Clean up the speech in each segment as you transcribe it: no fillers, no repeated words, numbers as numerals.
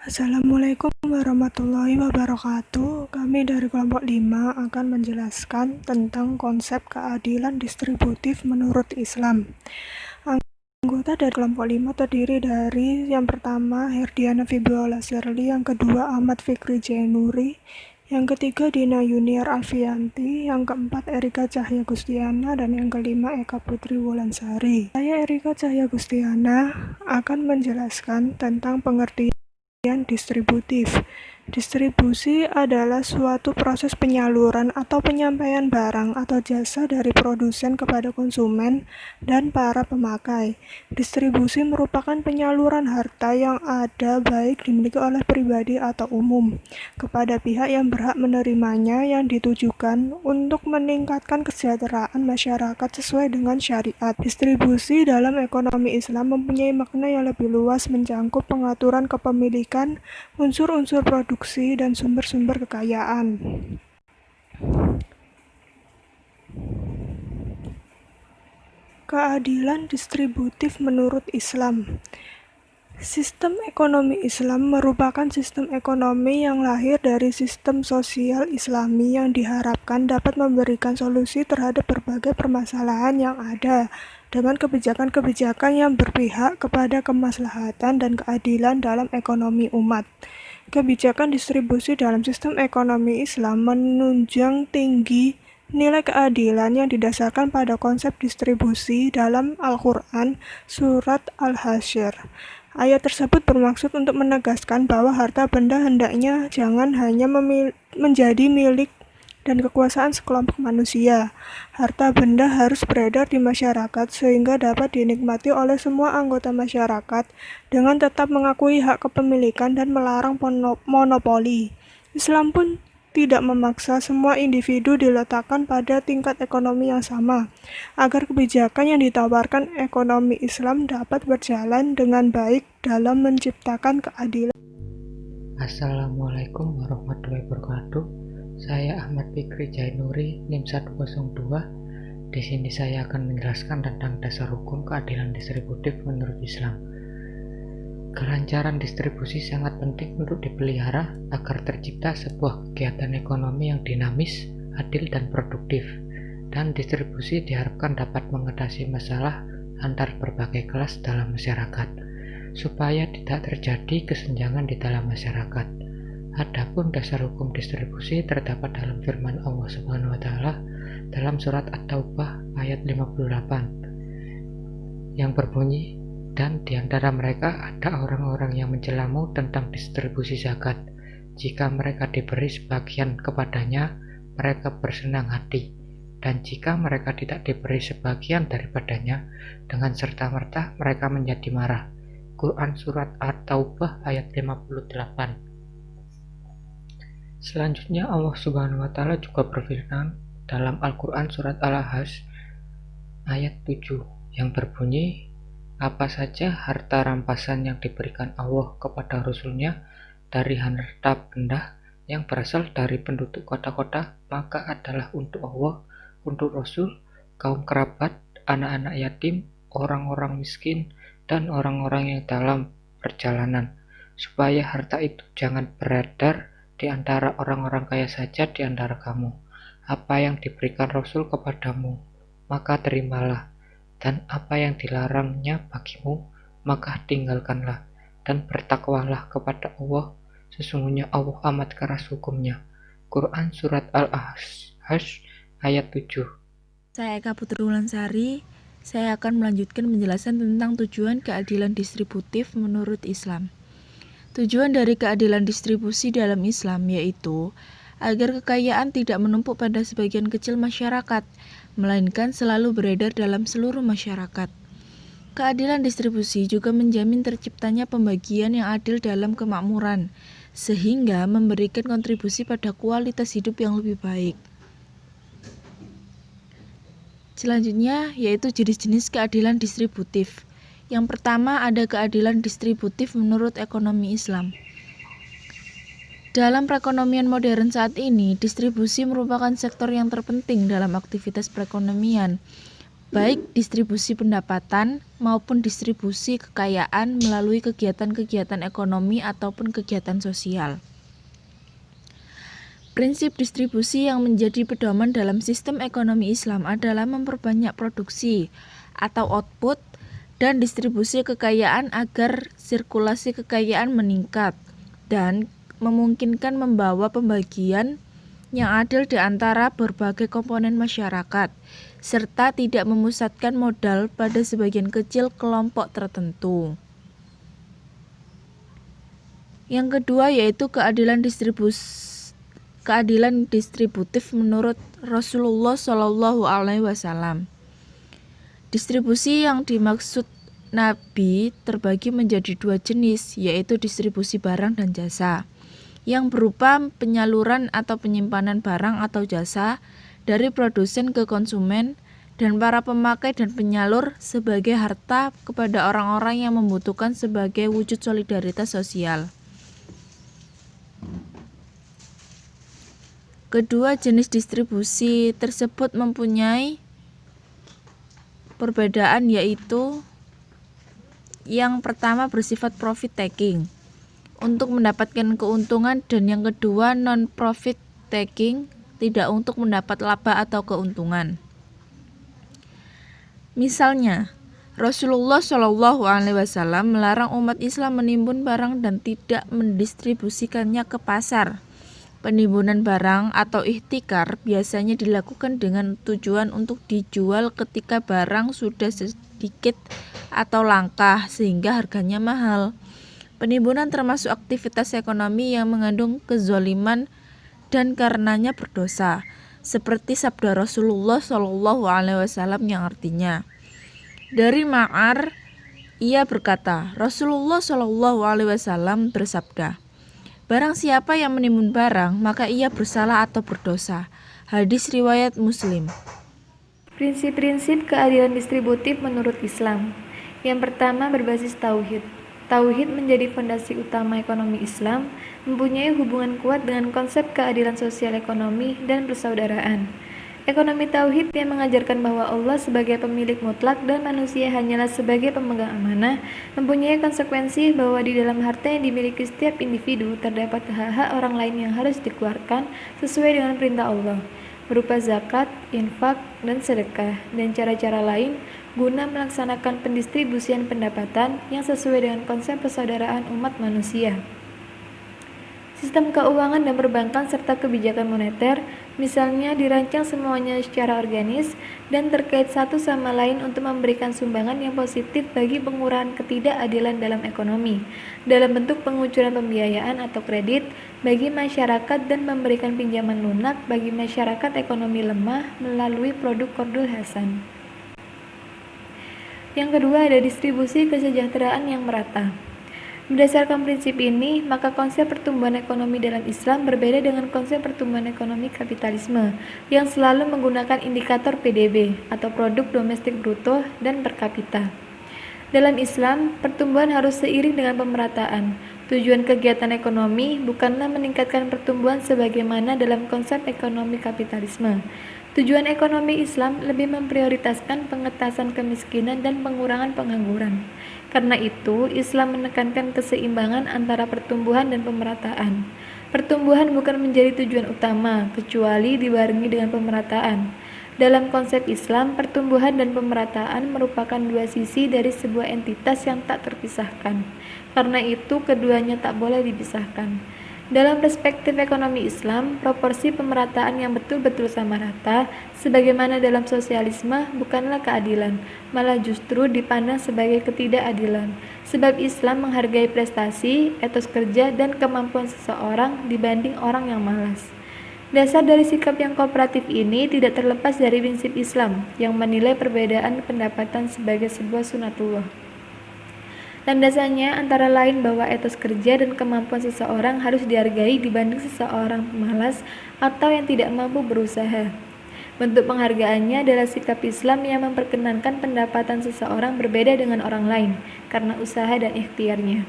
Assalamualaikum warahmatullahi wabarakatuh. Kami dari kelompok 5 akan menjelaskan tentang konsep keadilan distributif menurut Islam. Anggota dari kelompok 5 terdiri dari yang pertama Herdiana Fibiola Sirli, yang kedua Ahmad Fikri Jainuri, yang ketiga Dina Yuniar Alfianti, yang keempat Erika Cahya Gustiana, dan yang kelima Eka Putri Wulansari. Saya Erika Cahya Gustiana akan menjelaskan tentang pengertian distributif. Distribusi adalah suatu proses penyaluran atau penyampaian barang atau jasa dari produsen kepada konsumen dan para pemakai. Distribusi merupakan penyaluran harta yang ada baik dimiliki oleh pribadi atau umum kepada pihak yang berhak menerimanya, yang ditujukan untuk meningkatkan kesejahteraan masyarakat sesuai dengan syariat. Distribusi dalam ekonomi Islam mempunyai makna yang lebih luas, mencakup pengaturan kepemilikan, unsur-unsur produksi, dan sumber-sumber kekayaan. Keadilan distributif menurut Islam. Sistem ekonomi Islam merupakan sistem ekonomi yang lahir dari sistem sosial Islami yang diharapkan dapat memberikan solusi terhadap berbagai permasalahan yang ada dengan kebijakan-kebijakan yang berpihak kepada kemaslahatan dan keadilan dalam ekonomi umat. Kebijakan distribusi dalam sistem ekonomi Islam menunjang tinggi nilai keadilan yang didasarkan pada konsep distribusi dalam Al-Quran Surat Al-Hasyr. Ayat tersebut bermaksud untuk menegaskan bahwa harta benda hendaknya jangan hanya menjadi milik dan kekuasaan sekelompok manusia. Harta benda harus beredar di masyarakat sehingga dapat dinikmati oleh semua anggota masyarakat dengan tetap mengakui hak kepemilikan dan melarang monopoli. Islam pun tidak memaksa semua individu diletakkan pada tingkat ekonomi yang sama, agar kebijakan yang ditawarkan ekonomi Islam dapat berjalan dengan baik dalam menciptakan keadilan. Assalamualaikum warahmatullahi wabarakatuh. Saya Ahmad Fikri Jainuri, NIM 102. Di sini saya akan menjelaskan tentang dasar hukum keadilan distributif menurut Islam. Kelancaran distribusi sangat penting untuk dipelihara agar tercipta sebuah kegiatan ekonomi yang dinamis, adil, dan produktif. Dan distribusi diharapkan dapat mengatasi masalah antar berbagai kelas dalam masyarakat, supaya tidak terjadi kesenjangan di dalam masyarakat. Adapun dasar hukum distribusi terdapat dalam firman Allah Subhanahu wa taala dalam surat At-Taubah ayat 58 yang berbunyi, dan di antara mereka ada orang-orang yang mencelamu tentang distribusi zakat. Jika mereka diberi sebagian kepadanya, mereka bersenang hati, dan jika mereka tidak diberi sebagian daripadanya, dengan serta-merta mereka menjadi marah. Quran Surat At-Taubah ayat 58. Selanjutnya Allah Subhanahu wa taala juga berfirman dalam Al-Quran Surat Al-Ahzab ayat 7 yang berbunyi, apa saja harta rampasan yang diberikan Allah kepada Rasulnya dari harta benda yang berasal dari penduduk kota-kota, maka adalah untuk Allah, untuk Rasul, kaum kerabat, anak-anak yatim, orang-orang miskin, dan orang-orang yang dalam perjalanan, supaya harta itu jangan beredar di antara orang-orang kaya saja di antara kamu. Apa yang diberikan Rasul kepadamu, maka terimalah, dan apa yang dilarangnya bagimu, maka tinggalkanlah, dan bertakwalah kepada Allah. Sesungguhnya Allah amat keras hukumnya. Quran Surat Al-Ahzab ayat 7. Saya Eka Putri Wulansari. Saya akan melanjutkan penjelasan tentang tujuan keadilan distributif menurut Islam. Tujuan dari keadilan distribusi dalam Islam yaitu agar kekayaan tidak menumpuk pada sebagian kecil masyarakat, melainkan selalu beredar dalam seluruh masyarakat. Keadilan distribusi juga menjamin terciptanya pembagian yang adil dalam kemakmuran, sehingga memberikan kontribusi pada kualitas hidup yang lebih baik. Selanjutnya yaitu jenis-jenis keadilan distributif. Yang pertama ada keadilan distributif menurut ekonomi Islam. Dalam perekonomian modern saat ini, distribusi merupakan sektor yang terpenting dalam aktivitas perekonomian. baik distribusi pendapatan maupun distribusi kekayaan melalui kegiatan-kegiatan ekonomi ataupun kegiatan sosial. Prinsip distribusi yang menjadi pedoman dalam sistem ekonomi Islam adalah memperbanyak produksi atau output dan distribusi kekayaan agar sirkulasi kekayaan meningkat dan memungkinkan membawa pembagian yang adil di antara berbagai komponen masyarakat, serta tidak memusatkan modal pada sebagian kecil kelompok tertentu. Yang kedua yaitu keadilan distributif menurut Rasulullah SAW. Distribusi yang dimaksud Nabi terbagi menjadi dua jenis, yaitu distribusi barang dan jasa, yang berupa penyaluran atau penyimpanan barang atau jasa dari produsen ke konsumen dan para pemakai dan penyalur sebagai harta kepada orang-orang yang membutuhkan sebagai wujud solidaritas sosial. Kedua jenis distribusi tersebut mempunyai perbedaan, yaitu yang pertama bersifat profit taking untuk mendapatkan keuntungan, dan yang kedua non-profit taking, tidak untuk mendapat laba atau keuntungan. Misalnya, Rasulullah SAW melarang umat Islam menimbun barang dan tidak mendistribusikannya ke pasar. Penimbunan barang atau ihtikar biasanya dilakukan dengan tujuan untuk dijual ketika barang sudah sedikit atau langka sehingga harganya mahal. Penimbunan termasuk aktivitas ekonomi yang mengandung kezaliman dan karenanya berdosa, seperti sabda Rasulullah SAW yang artinya, dari Ma'ar, ia berkata, Rasulullah SAW bersabda, barang siapa yang menimbun barang, maka ia bersalah atau berdosa. Hadis riwayat Muslim. Prinsip-prinsip keadilan distributif menurut Islam. Yang pertama berbasis tauhid. Tauhid menjadi fondasi utama ekonomi Islam, mempunyai hubungan kuat dengan konsep keadilan sosial ekonomi dan persaudaraan. Ekonomi tauhid yang mengajarkan bahwa Allah sebagai pemilik mutlak dan manusia hanyalah sebagai pemegang amanah, mempunyai konsekuensi bahwa di dalam harta yang dimiliki setiap individu terdapat hak-hak orang lain yang harus dikeluarkan sesuai dengan perintah Allah, berupa zakat, infak, dan sedekah, dan cara-cara lain guna melaksanakan pendistribusian pendapatan yang sesuai dengan konsep persaudaraan umat manusia. Sistem keuangan dan perbankan serta kebijakan moneter misalnya dirancang semuanya secara organis dan terkait satu sama lain untuk memberikan sumbangan yang positif bagi pengurangan ketidakadilan dalam ekonomi dalam bentuk pengucuran pembiayaan atau kredit bagi masyarakat dan memberikan pinjaman lunak bagi masyarakat ekonomi lemah melalui produk Qardul Hasan. Yang kedua ada distribusi kesejahteraan yang merata. Berdasarkan prinsip ini, maka konsep pertumbuhan ekonomi dalam Islam berbeda dengan konsep pertumbuhan ekonomi kapitalisme yang selalu menggunakan indikator PDB atau produk domestik bruto dan per kapita. Dalam Islam, pertumbuhan harus seiring dengan pemerataan. Tujuan kegiatan ekonomi bukanlah meningkatkan pertumbuhan sebagaimana dalam konsep ekonomi kapitalisme. Tujuan ekonomi Islam lebih memprioritaskan pengentasan kemiskinan dan pengurangan pengangguran. Karena itu, Islam menekankan keseimbangan antara pertumbuhan dan pemerataan. Pertumbuhan bukan menjadi tujuan utama, kecuali dibarengi dengan pemerataan. Dalam konsep Islam, pertumbuhan dan pemerataan merupakan dua sisi dari sebuah entitas yang tak terpisahkan. Karena itu, keduanya tak boleh dipisahkan. Dalam perspektif ekonomi Islam, proporsi pemerataan yang betul-betul sama rata, sebagaimana dalam sosialisme, bukanlah keadilan, malah justru dipandang sebagai ketidakadilan. Sebab Islam menghargai prestasi, etos kerja, dan kemampuan seseorang dibanding orang yang malas. Dasar dari sikap yang kooperatif ini tidak terlepas dari prinsip Islam, yang menilai perbedaan pendapatan sebagai sebuah sunatullah. Landasannya antara lain bahwa etos kerja dan kemampuan seseorang harus dihargai dibanding seseorang pemalas atau yang tidak mampu berusaha. Bentuk penghargaannya adalah sikap Islam yang memperkenankan pendapatan seseorang berbeda dengan orang lain karena usaha dan ikhtiarnya.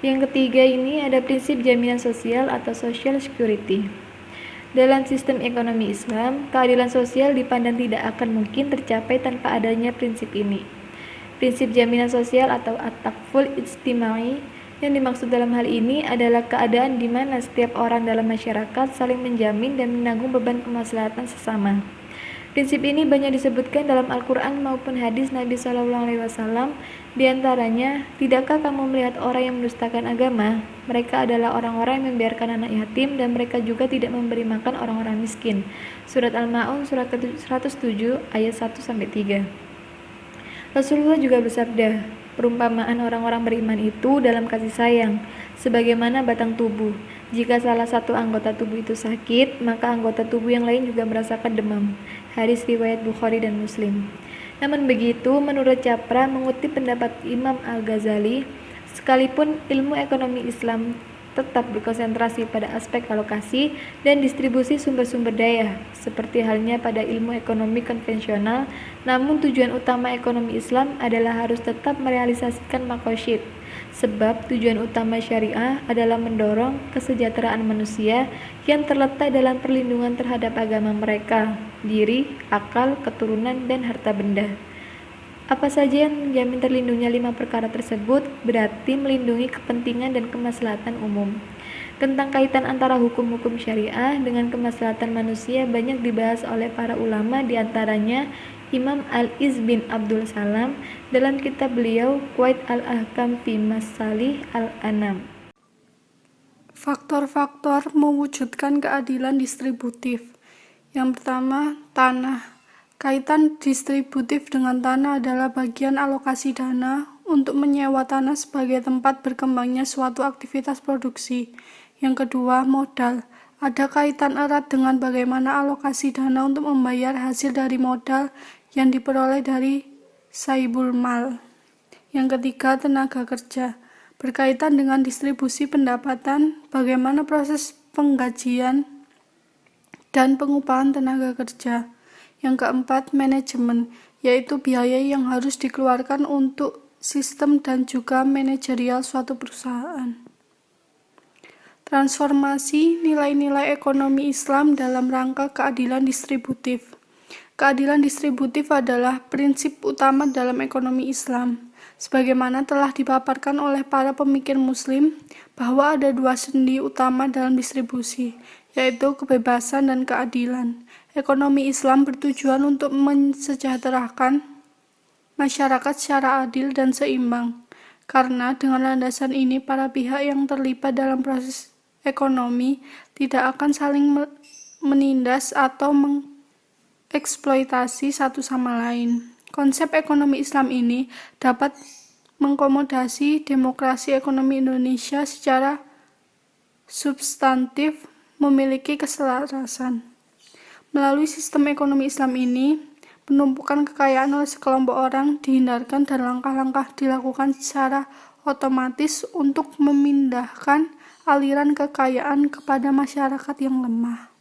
Yang ketiga ini ada prinsip jaminan sosial atau social security. Dalam sistem ekonomi Islam, keadilan sosial dipandang tidak akan mungkin tercapai tanpa adanya prinsip ini. Prinsip jaminan sosial atau at-takful ijtimai yang dimaksud dalam hal ini adalah keadaan di mana setiap orang dalam masyarakat saling menjamin dan menanggung beban kemaslahatan sesama. Prinsip ini banyak disebutkan dalam Al-Quran maupun hadis Nabi SAW. Di antaranya, tidakkah kamu melihat orang yang mendustakan agama? Mereka adalah orang-orang yang membiarkan anak yatim dan mereka juga tidak memberi makan orang-orang miskin. Surat Al-Ma'un surat ke-107 ayat 1-3. Rasulullah juga bersabda, perumpamaan orang-orang beriman itu dalam kasih sayang, sebagaimana batang tubuh. Jika salah satu anggota tubuh itu sakit, maka anggota tubuh yang lain juga merasakan demam. Hadis riwayat Bukhari dan Muslim. Namun begitu, menurut Capra mengutip pendapat Imam Al-Ghazali, sekalipun ilmu ekonomi Islam tetap berkonsentrasi pada aspek alokasi dan distribusi sumber-sumber daya, seperti halnya pada ilmu ekonomi konvensional, namun tujuan utama ekonomi Islam adalah harus tetap merealisasikan maqasid, sebab tujuan utama syariah adalah mendorong kesejahteraan manusia yang terletak dalam perlindungan terhadap agama mereka, diri, akal, keturunan, dan harta benda. Apa saja yang menjamin terlindungnya 5 perkara tersebut berarti melindungi kepentingan dan kemaslahatan umum. Tentang kaitan antara hukum-hukum syariah dengan kemaslahatan manusia banyak dibahas oleh para ulama, di antaranya Imam Al-Iz bin Abdul Salam dalam kitab beliau Qawaid Al-Ahkam fi Masalih Al-Anam. Faktor-faktor mewujudkan keadilan distributif. Yang pertama, tanah. Kaitan distributif dengan tanah adalah bagian alokasi dana untuk menyewa tanah sebagai tempat berkembangnya suatu aktivitas produksi. Yang kedua, modal. Ada kaitan erat dengan bagaimana alokasi dana untuk membayar hasil dari modal yang diperoleh dari saibul mal. Yang ketiga, tenaga kerja. Berkaitan dengan distribusi pendapatan, bagaimana proses penggajian dan pengupahan tenaga kerja. Yang keempat, manajemen, yaitu biaya yang harus dikeluarkan untuk sistem dan juga manajerial suatu perusahaan. Transformasi nilai-nilai ekonomi Islam dalam rangka keadilan distributif. Keadilan distributif adalah prinsip utama dalam ekonomi Islam. Sebagaimana telah dipaparkan oleh para pemikir Muslim, bahwa ada 2 sendi utama dalam distribusi, yaitu kebebasan dan keadilan. Ekonomi Islam bertujuan untuk mensejahterakan masyarakat secara adil dan seimbang, karena dengan landasan ini para pihak yang terlibat dalam proses ekonomi tidak akan saling menindas atau mengeksploitasi satu sama lain. Konsep ekonomi Islam ini dapat mengakomodasi demokrasi ekonomi Indonesia secara substantif, memiliki keselarasan. Melalui sistem ekonomi Islam ini, penumpukan kekayaan oleh sekelompok orang dihindarkan dan langkah-langkah dilakukan secara otomatis untuk memindahkan aliran kekayaan kepada masyarakat yang lemah.